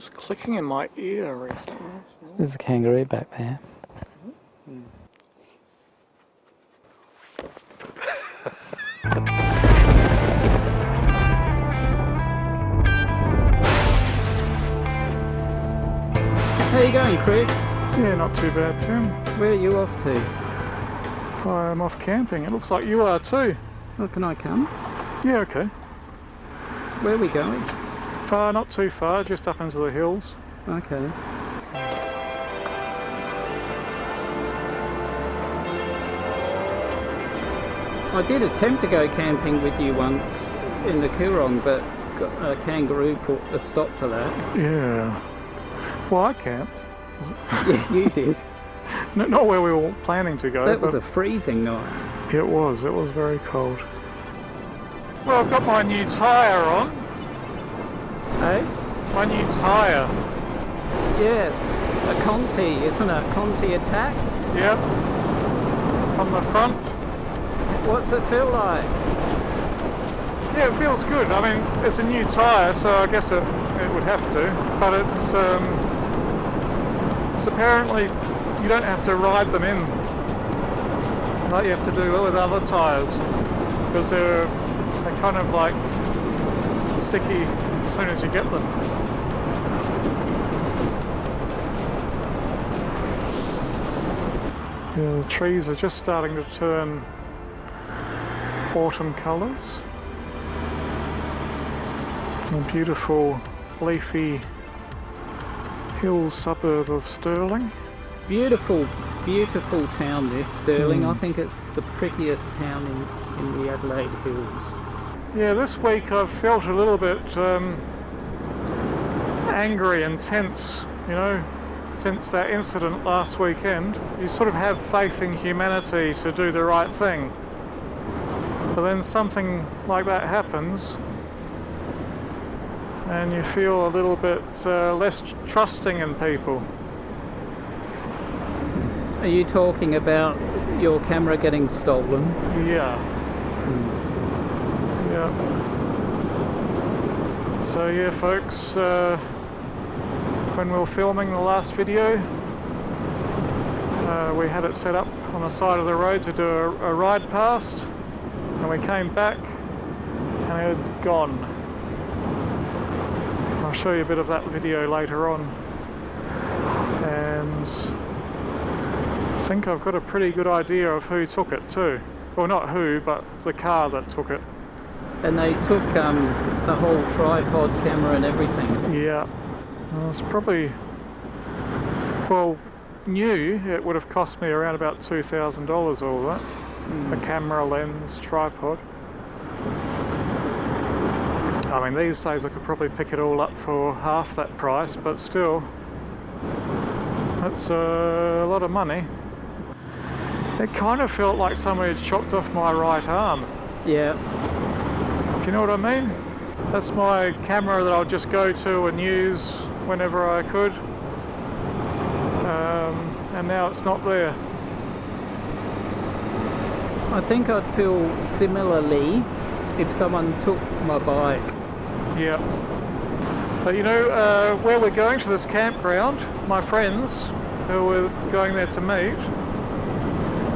just clicking in my ear recently. There's a kangaroo back there. How you going, Chris? Yeah, not too bad, Tim. Where are you off to? I'm off camping. It looks like you are too. Oh, can I come? Yeah, okay. Where are we going? Not too far, just up into the hills. Okay. I did attempt to go camping with you once in the Coorong, but a kangaroo put a stop to that. Yeah. Well, I camped. Yeah, you did. Not where we were planning to go. That was a freezing night. It was very cold. Well, I've got my new tyre on. Hey? My new tyre. Yes, a Conti, isn't it? Conti Attack? Yep. On the front. What's it feel like? Yeah, it feels good. I mean, it's a new tyre, so I guess it would have to. But it's apparently you don't have to ride them in like you have to do with other tyres, because they're kind of like sticky as soon as you get them. Yeah, the trees are just starting to turn autumn colours. A beautiful leafy hill suburb of Stirling. Beautiful, beautiful town this, Stirling. I think it's the prettiest town in the Adelaide Hills. Yeah, this week I've felt a little bit angry and tense, you know, since that incident last weekend. You sort of have faith in humanity to do the right thing, but then something like that happens and you feel a little bit less trusting in people. Are you talking about your camera getting stolen? Yeah. Yeah. So yeah, folks, when we were filming the last video, we had it set up on the side of the road to do a ride past, and we came back and it had gone. I'll show you a bit of that video later on, and I think I've got a pretty good idea of who took it too. Well, not who, but the car that took it. And they took the whole tripod camera and everything. Yeah, it's probably, well, new, it would have cost me around about $2,000 all that. A camera, lens, tripod. I mean, these days I could probably pick it all up for half that price, but still, that's a lot of money. It kind of felt like somebody had chopped off my right arm. Yeah. Do you know what I mean? That's my camera that I'll just go to and use whenever I could. And now it's not there. I think I'd feel similarly if someone took my bike. Yeah. But you know, where we're going to this campground, my friends who were going there to meet,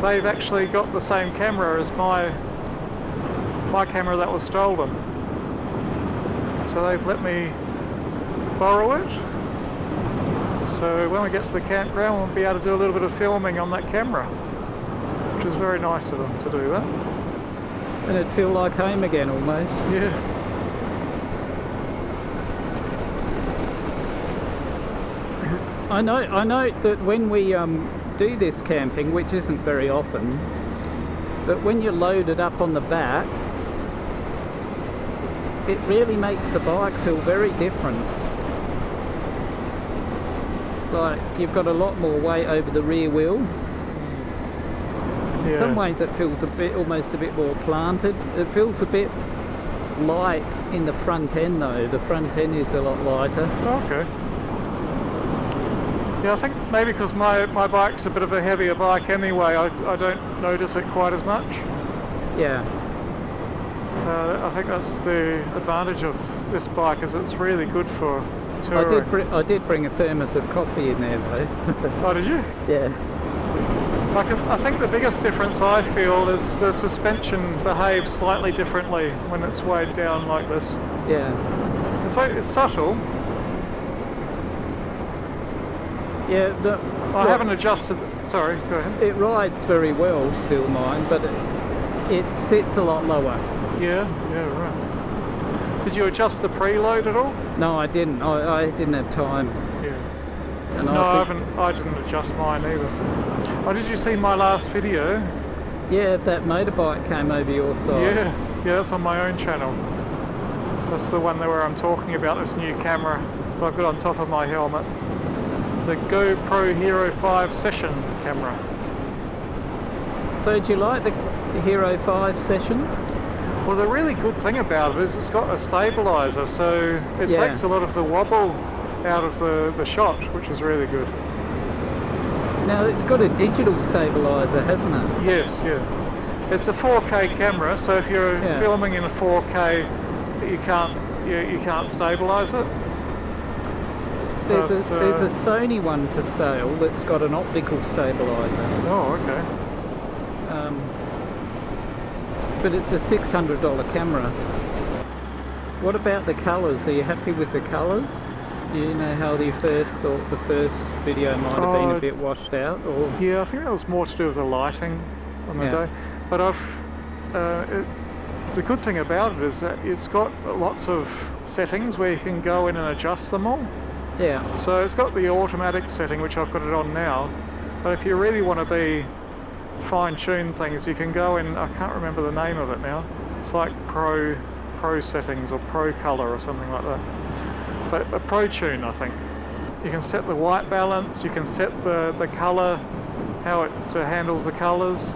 they've actually got the same camera as my camera that was stolen. So they've let me borrow it. So when we get to the campground, we'll be able to do a little bit of filming on that camera, which is very nice of them to do that. And it'd feel like home again almost. Yeah. I know that when we do this camping, which isn't very often, but when you're loaded up on the back, it really makes the bike feel very different. Like you've got a lot more weight over the rear wheel. Yeah. In some ways it feels almost a bit more planted. It feels a bit light in the front end though. The front end is a lot lighter. Okay. Yeah, I think maybe because my bike's a bit of a heavier bike anyway, I don't notice it quite as much. Yeah. I think that's the advantage of this bike, is it's really good for touring. I did bring a thermos of coffee in there though. Oh, did you? Yeah. I think the biggest difference I feel is the suspension behaves slightly differently when it's weighed down like this. Yeah. It's subtle. Yeah. I haven't adjusted. Sorry, go ahead. It rides very well, still mine, but it sits a lot lower. Yeah, right. Did you adjust the preload at all? No, I didn't. I didn't have time. Yeah. And No, I didn't adjust mine either. Oh, did you see my last video? Yeah, that motorbike came over your side. Yeah, that's on my own channel. That's the one where I'm talking about this new camera that I've got on top of my helmet. The GoPro Hero 5 Session camera. So do you like the Hero 5 Session? Well, the really good thing about it is it's got a stabilizer, so it takes a lot of the wobble out of the shot, which is really good. Now it's got a digital stabilizer, hasn't it? Yes, yeah. It's a 4K camera, so if you're filming in a 4K, you can't stabilize it. There's a Sony one for sale that's got an optical stabilizer. Oh, okay. But it's a $600 camera. What about the colours? Are you happy with the colours? Do you know how you first thought the first video might have been a bit washed out? Or? Yeah, I think that was more to do with the lighting on the day. But the good thing about it is that it's got lots of settings where you can go in and adjust them all. Yeah. So it's got the automatic setting, which I've got it on now. But if you really want to be fine-tune things, you can go in, I can't remember the name of it now. It's like Pro settings or Pro color or something like that. But a Pro tune, I think. You can set the white balance, you can set the color, how it handles the colors.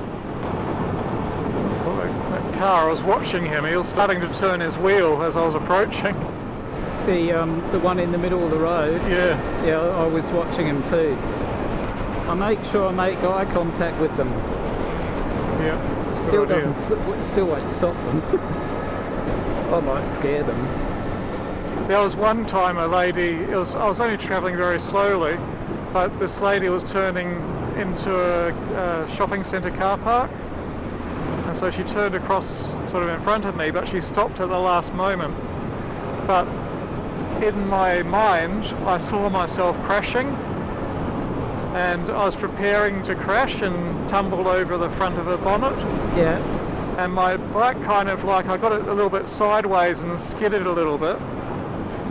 That car, I was watching him, he was starting to turn his wheel as I was approaching. The one in the middle of the road? Yeah. Yeah, I was watching him too. I make sure I make eye contact with them. Yeah, that's a good idea. Still won't stop them. I might scare them. There was one time a lady, I was only travelling very slowly, but this lady was turning into a shopping centre car park, and so she turned across sort of in front of me, but she stopped at the last moment. But in my mind, I saw myself crashing, and I was preparing to crash and tumbled over the front of her bonnet. Yeah. And my bike kind of I got it a little bit sideways and skidded a little bit,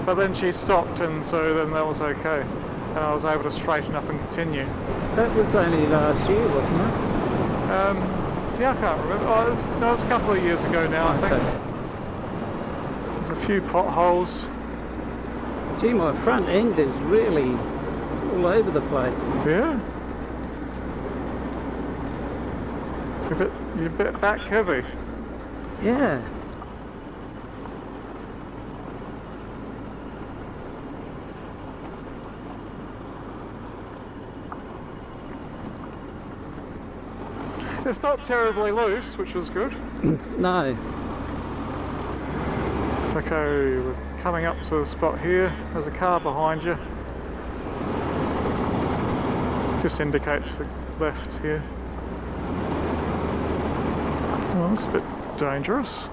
but then she stopped, and so then that was okay. And I was able to straighten up and continue. That was only last year, wasn't it? Yeah, I can't remember. Oh, it was a couple of years ago now, I think. There's a few potholes. Gee, my front end is really all over the place. Yeah. You're a bit back heavy. Yeah. It's not terribly loose, which is good. No. Okay, we're coming up to the spot here. There's a car behind you. Just indicates the left here. Well, that's a bit dangerous.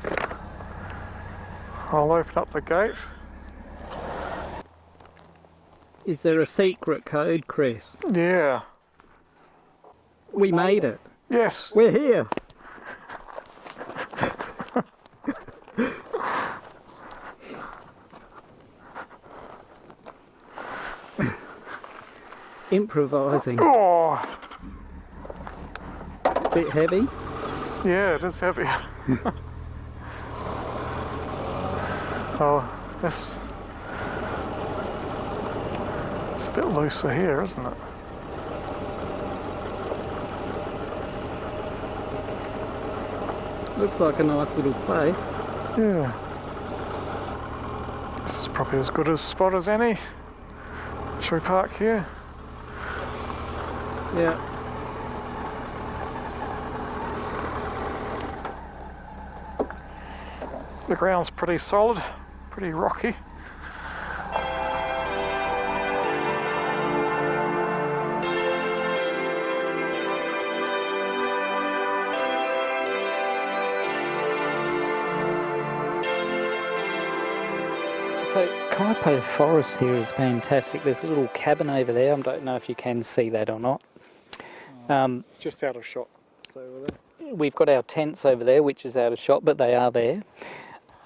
Okay. I'll open up the gate. Is there a secret code, Chris? Yeah. We made it. Yes. We're here. Improvising. Oh. Bit heavy. Yeah, it is heavy. Oh, it's a bit looser here, isn't it? Looks like a nice little place. Yeah. This is probably as good a spot as any. Shall we park here? Yeah. The ground's pretty solid, pretty rocky. So Kaipo Forest here is fantastic. There's a little cabin over there. I don't know if you can see that or not. It's just out of shot. Over there. We've got our tents over there, which is out of shot, but they are there.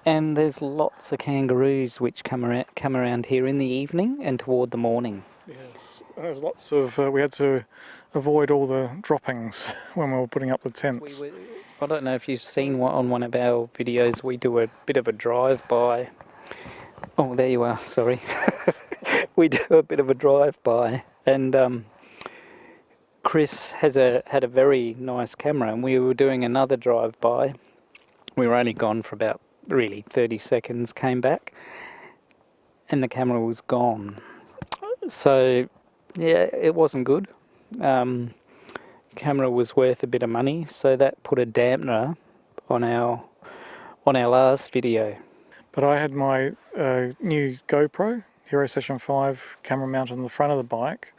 And there's lots of kangaroos which come around here in the evening and toward the morning. Yes, there's lots of. We had to avoid all the droppings when we were putting up the tents. I don't know if you've seen on one of our videos. We do a bit of a drive-by. Oh, there you are. Sorry. We do a bit of a drive-by, and Chris had a very nice camera, and we were doing another drive-by. We were only gone for about really 30 seconds, came back, and the camera was gone. So, yeah, it wasn't good. Camera was worth a bit of money, so that put a dampener on our last video. But I had my new GoPro Hero Session 5 camera mounted on the front of the bike,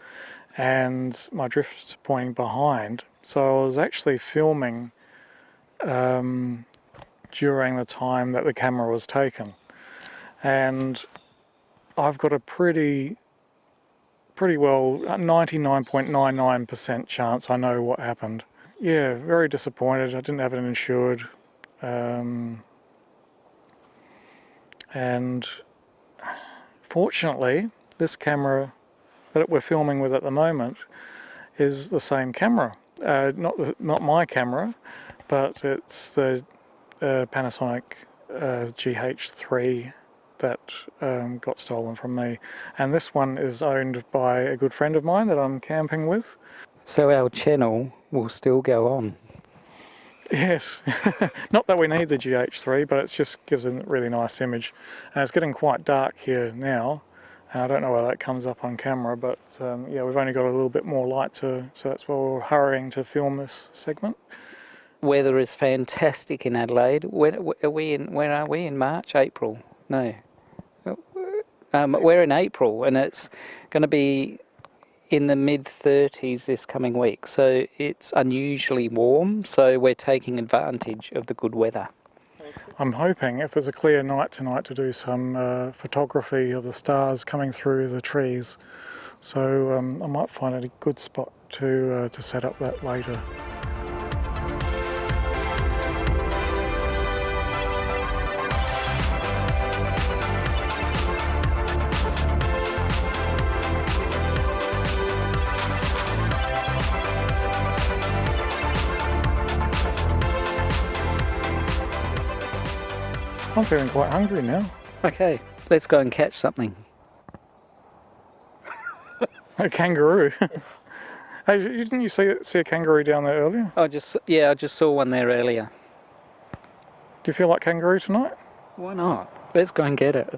and my drift pointing behind. So I was actually filming during the time that the camera was taken, and I've got a pretty well 99.99% chance I know what happened. Yeah, very disappointed. I didn't have it insured, and fortunately this camera that we're filming with at the moment is the same camera. Not my camera, but it's the Panasonic GH3 that got stolen from me, and this one is owned by a good friend of mine that I'm camping with. So our channel will still go on. Yes, not that we need the GH3, but it just gives a really nice image, and it's getting quite dark here now, and I don't know whether that comes up on camera, but yeah, we've only got a little bit more light so that's why we're hurrying to film this segment. Weather is fantastic in Adelaide. When are we in March? April? No. We're in April, and it's going to be in the mid-30s this coming week. So it's unusually warm, so we're taking advantage of the good weather. I'm hoping, if it's a clear night tonight, to do some photography of the stars coming through the trees. So I might find a good spot to set up that later. I'm feeling quite hungry now. Okay, let's go and catch something. A kangaroo. Hey, didn't you see a kangaroo down there earlier? I just saw one there earlier. Do you feel like kangaroo tonight? Why not? Let's go and get it.